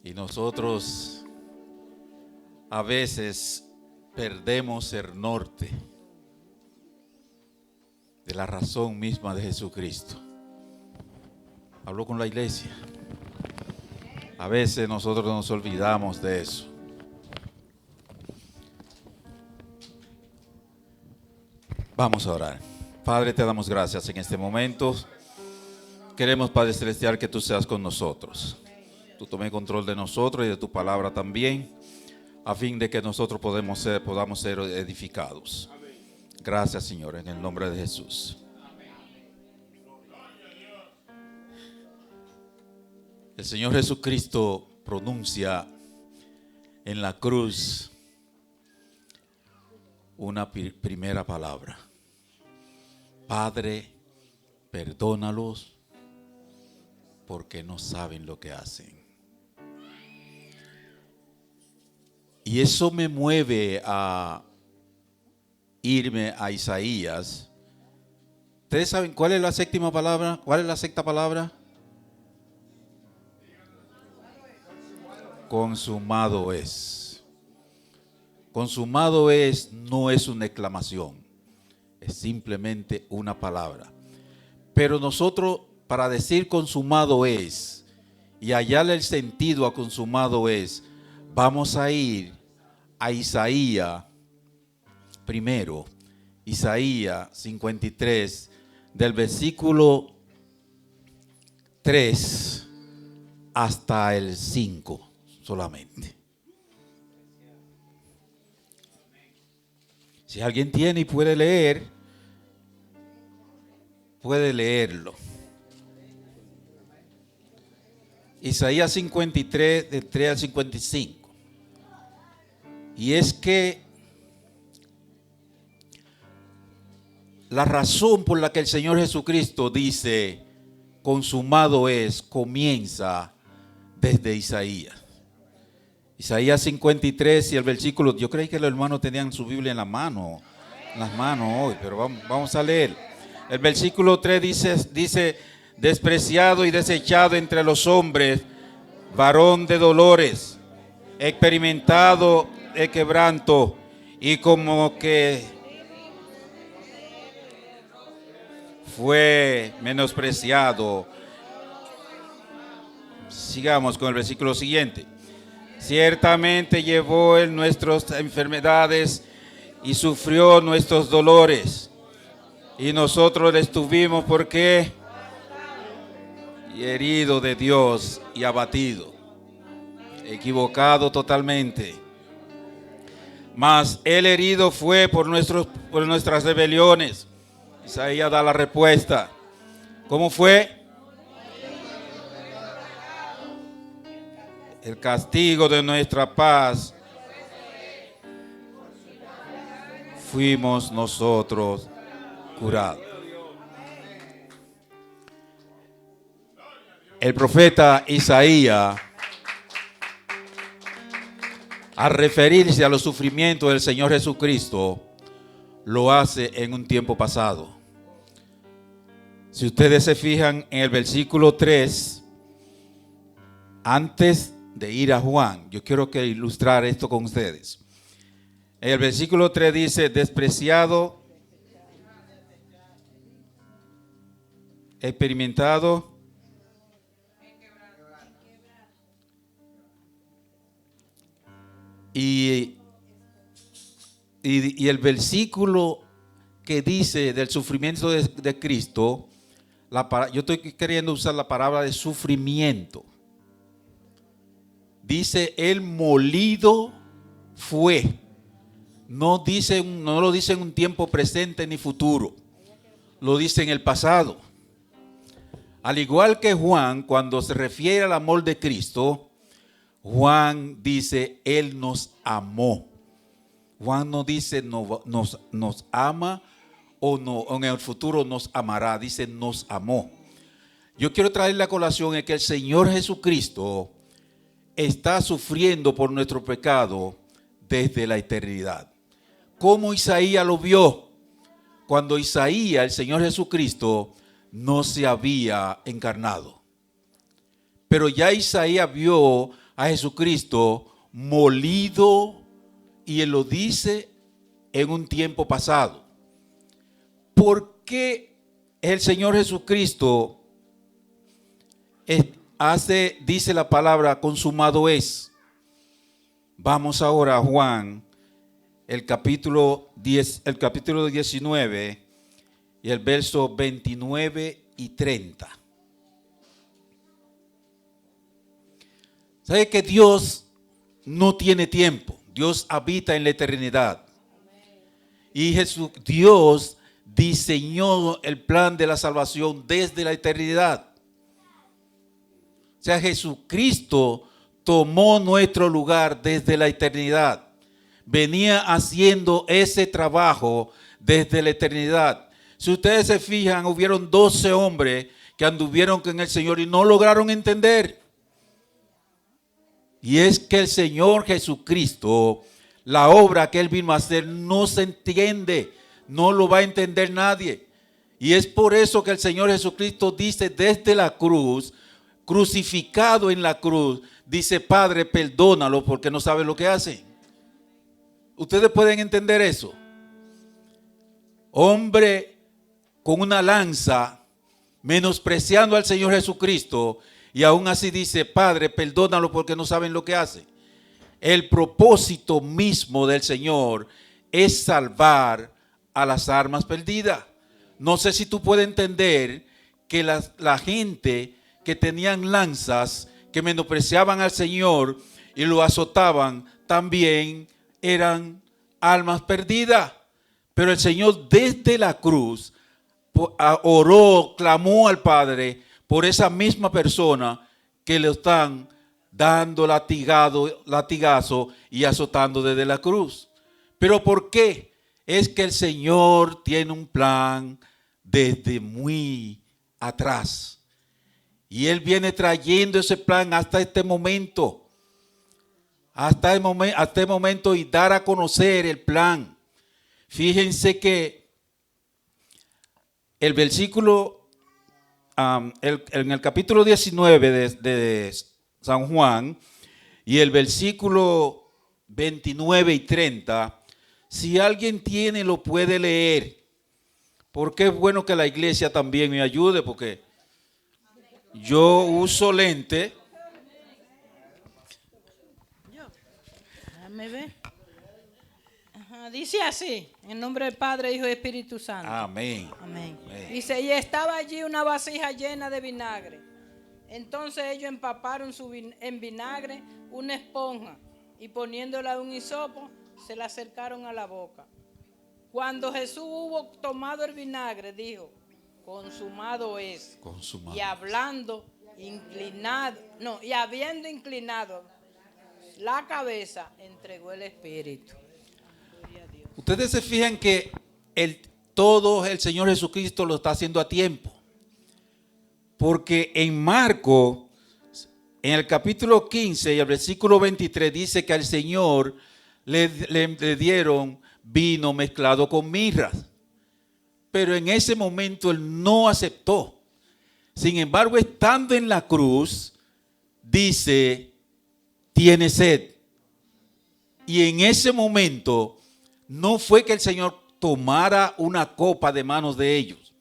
Y nosotros a veces perdemos el norte de la razón misma de Jesucristo. Hablo con la iglesia. A veces nosotros nos olvidamos de eso. Vamos a orar. Padre, te damos gracias en este momento. Queremos, Padre Celestial, que tú seas con nosotros. Tú tomes control de nosotros y de tu palabra también, a fin de que nosotros podamos ser edificados. Gracias, Señor, en el nombre de Jesús. El Señor Jesucristo pronuncia en la cruz una primera palabra. Padre, perdónalos porque no saben lo que hacen. Y eso me mueve a irme a Isaías. ¿Ustedes saben cuál es la séptima palabra? ¿Cuál es la sexta palabra? Consumado es. Consumado es no es una exclamación, es simplemente una palabra. Pero nosotros, para decir consumado es y hallarle el sentido a consumado es, vamos a ir a Isaías primero, Isaías 53, del versículo 3 hasta el 5 solamente. Si alguien tiene y puede leer, puede leerlo. Isaías 53, del 3 al 55. Y es que la razón por la que el Señor Jesucristo dice consumado es, comienza desde Isaías. Isaías 53 y el versículo, yo creí que los hermanos tenían su Biblia en las manos hoy, pero vamos a leer. El versículo 3 dice, despreciado y desechado entre los hombres, varón de dolores, experimentado de quebranto, y como que fue menospreciado. Sigamos con el versículo siguiente. Ciertamente llevó él nuestras enfermedades y sufrió nuestros dolores, y nosotros le estuvimos porque y herido de Dios y abatido, equivocado totalmente. Mas él herido fue por nuestras rebeliones. Isaías da la respuesta. ¿Cómo fue? El castigo de nuestra paz fuimos nosotros curados. El profeta Isaías, al referirse a los sufrimientos del Señor Jesucristo, lo hace en un tiempo pasado. Si ustedes se fijan en el versículo 3, antes de ir a Juan, yo quiero que ilustrar esto con ustedes. En el versículo 3 dice, despreciado, experimentado y el versículo que dice del sufrimiento de Cristo, yo estoy queriendo usar la palabra de sufrimiento. Dice, él molido fue. No lo dice en un tiempo presente ni futuro. Lo dice en el pasado. Al igual que Juan, cuando se refiere al amor de Cristo, Juan dice, él nos amó. Juan no dice nos ama o en el futuro nos amará. Dice nos amó. Yo quiero traerle a colación es que el Señor Jesucristo está sufriendo por nuestro pecado desde la eternidad. ¿Cómo Isaías lo vio? Cuando Isaías, el Señor Jesucristo, no se había encarnado. Pero ya Isaías vio a Jesucristo molido, y Él lo dice en un tiempo pasado. ¿Por qué el Señor Jesucristo dice la palabra consumado es? Vamos ahora a Juan, el capítulo 19 y el verso 29 y 30. ¿Sabe que Dios no tiene tiempo? Dios habita en la eternidad. Y Dios diseñó el plan de la salvación desde la eternidad. O sea, Jesucristo tomó nuestro lugar desde la eternidad. Venía haciendo ese trabajo desde la eternidad. Si ustedes se fijan, hubieron 12 hombres que anduvieron con el Señor y no lograron entender. Y es que el Señor Jesucristo, la obra que Él vino a hacer, no se entiende, no lo va a entender nadie. Y es por eso que el Señor Jesucristo dice desde la cruz, crucificado en la cruz, dice: Padre, perdónalo porque no saben lo que hacen. ¿Ustedes pueden entender eso? Hombre con una lanza, menospreciando al Señor Jesucristo, y aún así dice: Padre, perdónalo porque no saben lo que hacen. El propósito mismo del Señor es salvar a las almas perdidas. No sé si tú puedes entender que la gente que tenían lanzas, que menospreciaban al Señor y lo azotaban, también eran almas perdidas. Pero el Señor desde la cruz oró, clamó al Padre por esa misma persona que le están dando latigazo y azotando desde la cruz. ¿Pero por qué? Es que el Señor tiene un plan desde muy atrás. Y Él viene trayendo ese plan hasta este momento. Hasta el momento, y dar a conocer el plan. Fíjense que el versículo, en el capítulo 19 de San Juan, y el versículo 29 y 30, si alguien tiene, lo puede leer. Porque es bueno que la iglesia también me ayude, porque yo uso lente. Déjame ver. Dice así: en nombre del Padre, Hijo y Espíritu Santo. Amén. Amén. Dice: y estaba allí una vasija llena de vinagre. Entonces ellos empaparon en vinagre una esponja y poniéndola en un hisopo, se la acercaron a la boca. Cuando Jesús hubo tomado el vinagre, dijo: consumado es. Consumado. Y habiendo inclinado la cabeza, entregó el Espíritu. Ustedes se fijan que todo el Señor Jesucristo lo está haciendo a tiempo. Porque en Marcos, en el capítulo 15 y el versículo 23, dice que al Señor le dieron vino mezclado con mirra. Pero en ese momento Él no aceptó. Sin embargo, estando en la cruz, dice: tiene sed. Y en ese momento no fue que el Señor tomara una copa de manos de ellos,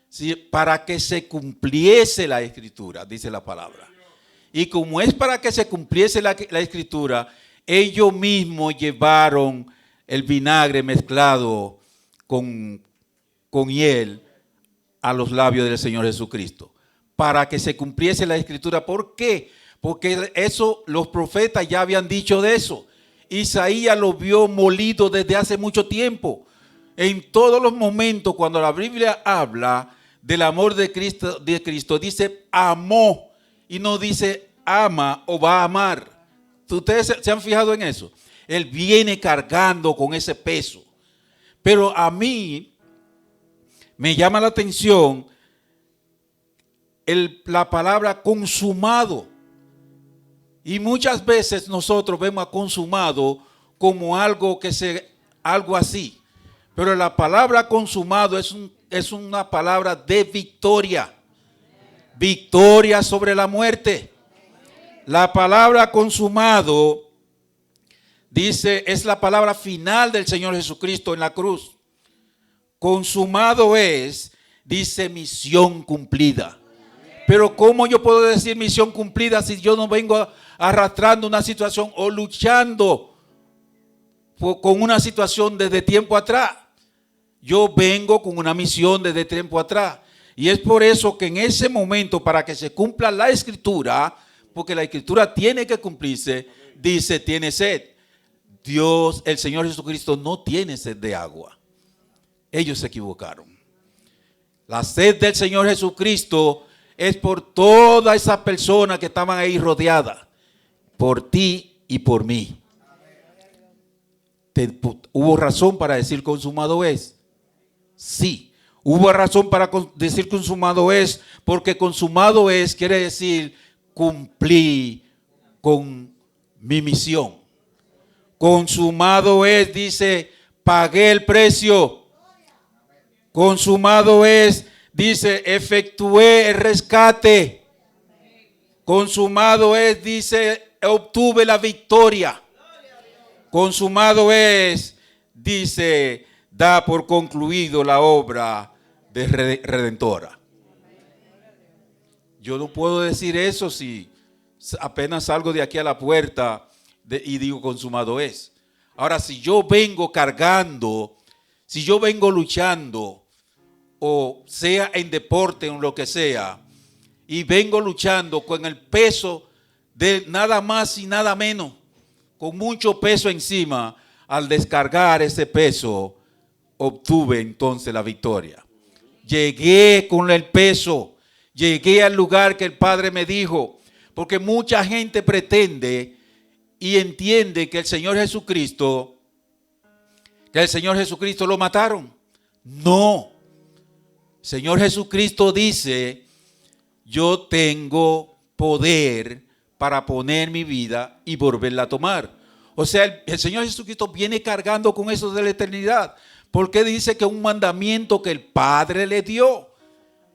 ¿sí? Para que se cumpliese la Escritura, dice la palabra. Y como es para que se cumpliese la Escritura, ellos mismos llevaron el vinagre mezclado con hiel a los labios del Señor Jesucristo, para que se cumpliese la Escritura. ¿Por qué? Porque eso los profetas ya habían dicho de eso. Isaías lo vio molido desde hace mucho tiempo. En todos los momentos, cuando la Biblia habla del amor de Cristo, dice amó y no dice ama o va a amar. ¿Ustedes se han fijado en eso? Él viene cargando con ese peso. Pero a mí me llama la atención la palabra consumado. Y muchas veces nosotros vemos a consumado como algo así. Pero la palabra consumado es una palabra de victoria. Victoria sobre la muerte. La palabra consumado, dice, es la palabra final del Señor Jesucristo en la cruz. Consumado es, dice, misión cumplida. Pero ¿cómo yo puedo decir misión cumplida si yo no vengo arrastrando una situación o luchando con una situación desde tiempo atrás? Yo vengo con una misión desde tiempo atrás. Y es por eso que en ese momento, para que se cumpla la escritura, porque la escritura tiene que cumplirse, dice, tiene sed. Dios, el Señor Jesucristo, no tiene sed de agua. Ellos se equivocaron. La sed del Señor Jesucristo es por todas esas personas que estaban ahí rodeadas, por ti y por mí. ¿Hubo razón para decir consumado es? Sí. Hubo razón para decir consumado es, porque consumado es quiere decir cumplí con mi misión. Consumado es, dice, pagué el precio. Consumado es, dice, efectué el rescate. Consumado es, dice, obtuve la victoria. Consumado es, dice, da por concluido la obra de redentora. Yo no puedo decir eso si apenas salgo de aquí a la puerta y digo consumado es. Ahora, si yo vengo cargando, si yo vengo luchando, o sea en deporte o en lo que sea, y vengo luchando con el peso de nada más y nada menos, con mucho peso encima, al descargar ese peso, obtuve entonces la victoria. Llegué con el peso, llegué al lugar que el Padre me dijo, porque mucha gente pretende y entiende que el Señor Jesucristo lo mataron. No. El Señor Jesucristo dice, yo tengo poder para poner mi vida y volverla a tomar. O sea, el Señor Jesucristo viene cargando con eso de la eternidad. Porque dice que es un mandamiento que el Padre le dio.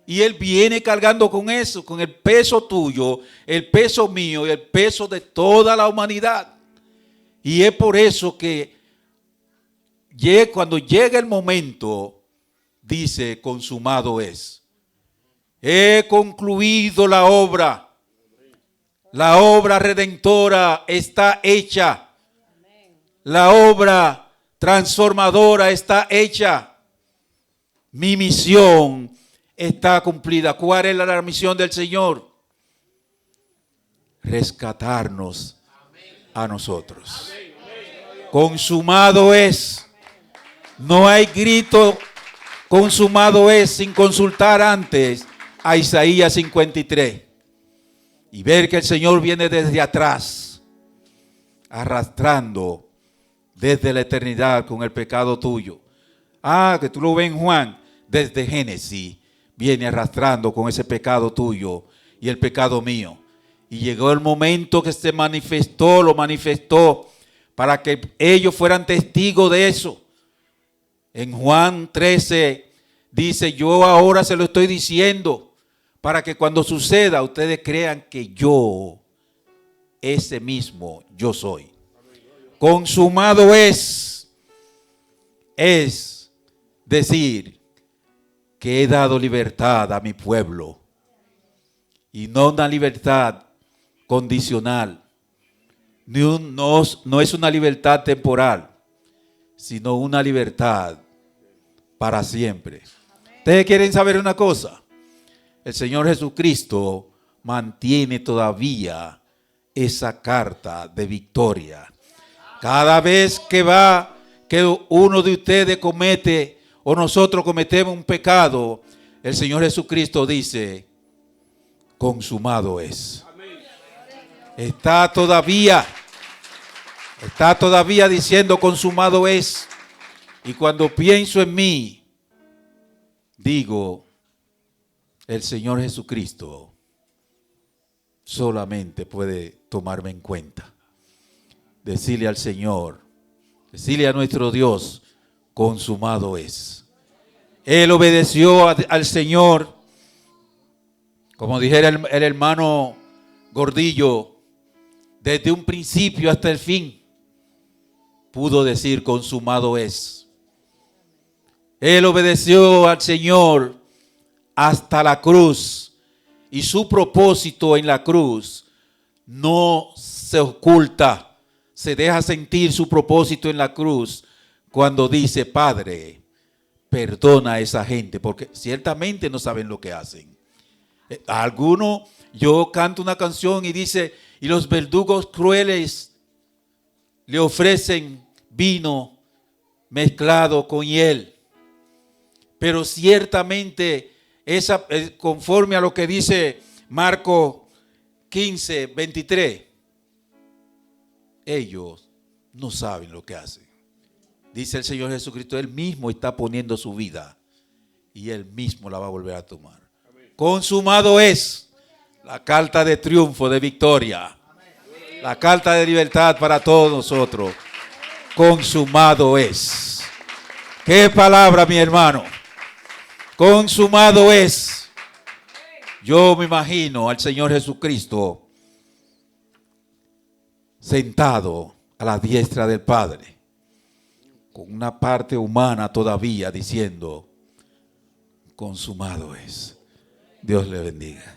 Y Él viene cargando con eso, con el peso tuyo, el peso mío y el peso de toda la humanidad. Y es por eso que cuando llega el momento, dice, consumado es. He concluido la obra. La obra redentora está hecha. La obra transformadora está hecha. Mi misión está cumplida. ¿Cuál es la misión del Señor? Rescatarnos a nosotros. Consumado es. No hay grito consumado es sin consultar antes a Isaías 53 y ver que el Señor viene desde atrás arrastrando desde la eternidad con el pecado tuyo. Que tú lo ves en Juan, desde Génesis, viene arrastrando con ese pecado tuyo y el pecado mío. Y llegó el momento que se manifestó, lo manifestó, para que ellos fueran testigos de eso. En Juan 13 dice, yo ahora se lo estoy diciendo, para que cuando suceda ustedes crean que yo, ese mismo, yo soy. Consumado es decir que he dado libertad a mi pueblo y no una libertad condicional, no es una libertad temporal, sino una libertad para siempre. ¿Ustedes quieren saber una cosa? El Señor Jesucristo mantiene todavía esa carta de victoria. Cada vez que uno de ustedes comete o nosotros cometemos un pecado, el Señor Jesucristo dice, consumado es. Está todavía diciendo consumado es. Y cuando pienso en mí, digo, el Señor Jesucristo solamente puede tomarme en cuenta. Decirle al Señor, decirle a nuestro Dios, consumado es. Él obedeció al Señor, como dijera el hermano Gordillo, desde un principio hasta el fin, pudo decir consumado es. Él obedeció al Señor hasta la cruz, y su propósito en la cruz no se oculta, se deja sentir su propósito en la cruz cuando dice: Padre, perdona a esa gente, porque ciertamente no saben lo que hacen. Algunos, yo canto una canción y dice: y los verdugos crueles le ofrecen vino mezclado con hiel. Pero ciertamente, conforme a lo que dice Marcos 15, 23, ellos no saben lo que hacen. Dice el Señor Jesucristo, Él mismo está poniendo su vida y Él mismo la va a volver a tomar. Amén. Consumado es la carta de triunfo, de victoria. Amén. La carta de libertad para todos nosotros. Consumado es. ¿Qué palabra, mi hermano? Consumado es. Yo me imagino al Señor Jesucristo sentado a la diestra del Padre, con una parte humana todavía, diciendo: consumado es. Dios le bendiga.